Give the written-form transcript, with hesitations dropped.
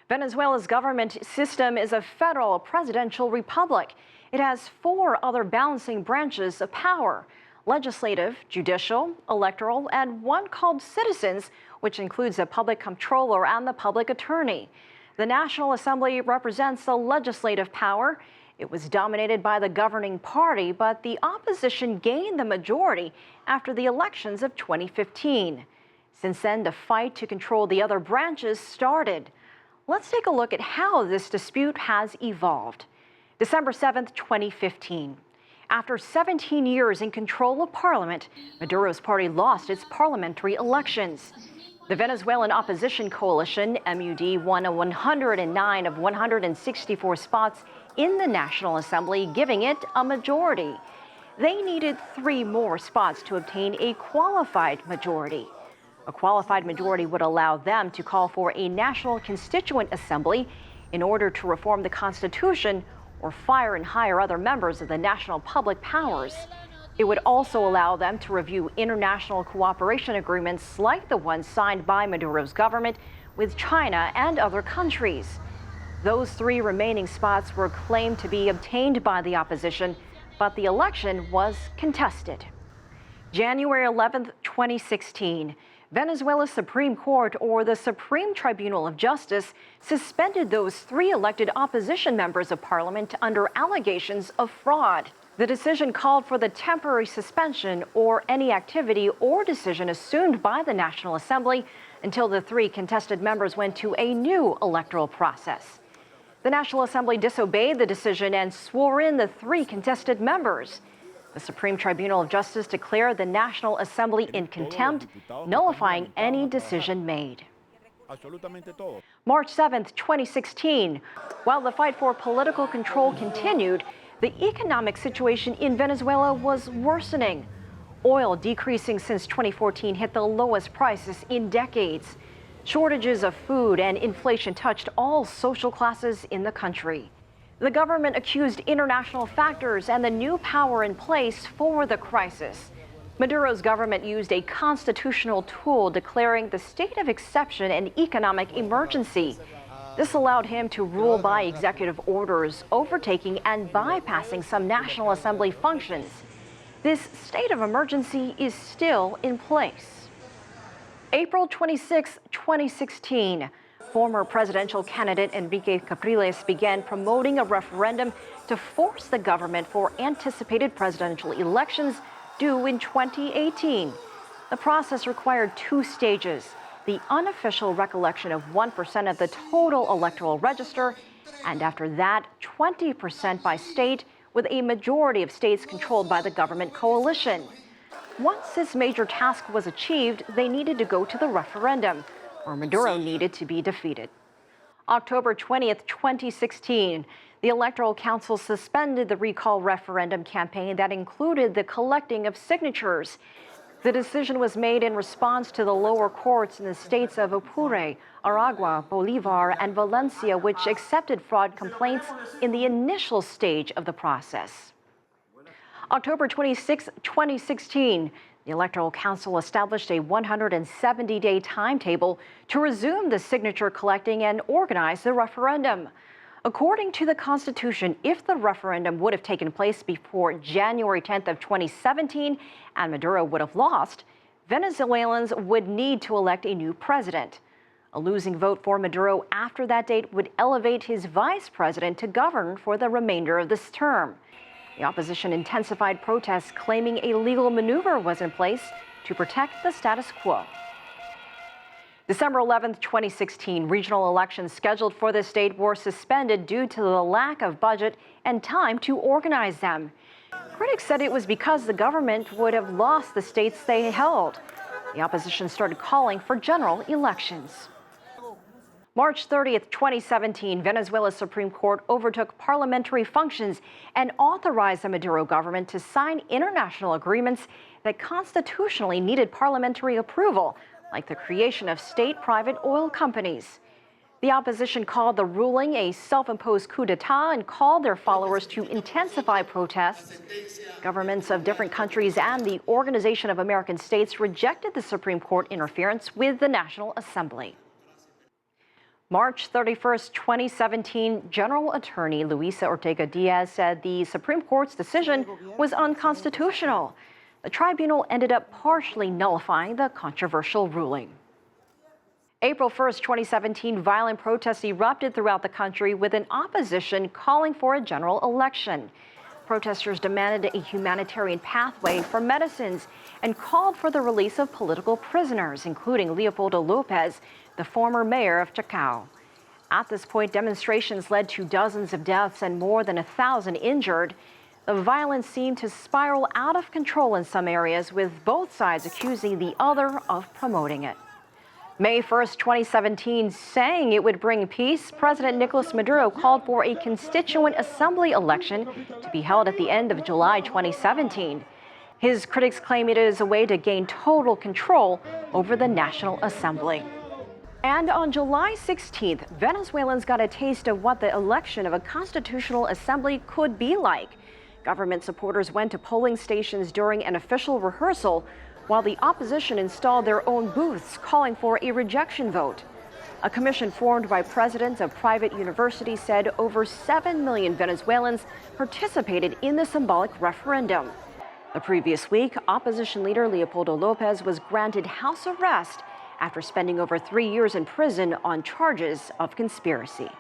Venezuela's government system is a federal presidential republic. It has four other balancing branches of power: legislative, judicial, electoral, and one called citizens, which includes a public comptroller and the public attorney. The National Assembly represents the legislative power. It was dominated by the governing party, but the opposition gained the majority after the elections of 2015. Since then, the fight to control the other branches started. Let's take a look at how this dispute has evolved. December 7th, 2015. After 17 years in control of parliament, Maduro's party lost its parliamentary elections. The Venezuelan opposition coalition, MUD, won 109 of 164 spots in the National Assembly, giving it a majority. They needed 3 more spots to obtain a qualified majority. A qualified majority would allow them to call for a National Constituent Assembly in order to reform the Constitution or fire and hire other members of the national public powers. It would also allow them to review international cooperation agreements like the ones signed by Maduro's government with China and other countries. Those 3 remaining spots were claimed to be obtained by the opposition, but the election was contested. January 11th, 2016. Venezuela's Supreme Court, or the Supreme Tribunal of Justice, suspended those 3 elected opposition members of parliament under allegations of fraud. The decision called for the temporary suspension or any activity or decision assumed by the National Assembly until the 3 contested members went to a new electoral process. The National Assembly disobeyed the decision and swore in the 3 contested members. The Supreme Tribunal of Justice declared the National Assembly in contempt, nullifying any decision made. March 7th, 2016. While the fight for political control continued, the economic situation in Venezuela was worsening. Oil, decreasing since 2014, hit the lowest prices in decades. Shortages of food and inflation touched all social classes in the country. The government accused international factors and the new power in place for the crisis. Maduro's government used a constitutional tool declaring the state of exception and economic emergency. This allowed him to rule by executive orders, overtaking and bypassing some National Assembly functions. This state of emergency is still in place. April 26, 2016. Former presidential candidate Enrique Capriles began promoting a referendum to force the government for anticipated presidential elections due in 2018. The process required 2 stages: the unofficial recollection of 1% of the total electoral register, and after that, 20% by state, with a majority of states controlled by the government coalition. Once this major task was achieved, they needed to go to the referendum, where Maduro needed to be defeated. October 20th, 2016, the Electoral Council suspended the recall referendum campaign that included the collecting of signatures. The decision was made in response to the lower courts in the states of Apure, Aragua, Bolivar, and Valencia, which accepted fraud complaints in the initial stage of the process. October 26, 2016, the Electoral Council established a 170-day timetable to resume the signature collecting and organize the referendum. According to the Constitution, if the referendum would have taken place before January 10th of 2017 and Maduro would have lost, Venezuelans would need to elect a new president. A losing vote for Maduro after that date would elevate his vice president to govern for the remainder of this term. The opposition intensified protests, claiming a legal maneuver was in place to protect the status quo. December 11th, 2016, regional elections scheduled for the state were suspended due to the lack of budget and time to organize them. Critics said it was because the government would have lost the states they held. The opposition started calling for general elections. March 30th, 2017, Venezuela's Supreme Court overtook parliamentary functions and authorized the Maduro government to sign international agreements that constitutionally needed parliamentary approval, like the creation of state-private oil companies. The opposition called the ruling a self-imposed coup d'etat and called their followers to intensify protests. Governments of different countries and the Organization of American States rejected the Supreme Court interference with the National Assembly. March 31st, 2017, General Attorney Luisa Ortega-Diaz said the Supreme Court's decision was unconstitutional. The tribunal ended up partially nullifying the controversial ruling. April 1st, 2017, violent protests erupted throughout the country with an opposition calling for a general election. Protesters demanded a humanitarian pathway for medicines and called for the release of political prisoners, including Leopoldo Lopez, the former mayor of Chacao. At this point, demonstrations led to dozens of deaths and more than 1,000 injured. The violence seemed to spiral out of control in some areas, with both sides accusing the other of promoting it. May 1st, 2017, saying it would bring peace, President Nicolas Maduro called for a Constituent Assembly election to be held at the end of July 2017. His critics claim it is a way to gain total control over the National Assembly. And on July 16th, Venezuelans got a taste of what the election of a constitutional assembly could be like. Government supporters went to polling stations during an official rehearsal, while the opposition installed their own booths calling for a rejection vote. A commission formed by presidents of private universities said over 7 million Venezuelans participated in the symbolic referendum. The previous week, opposition leader Leopoldo Lopez was granted house arrest after spending over 3 years in prison on charges of conspiracy.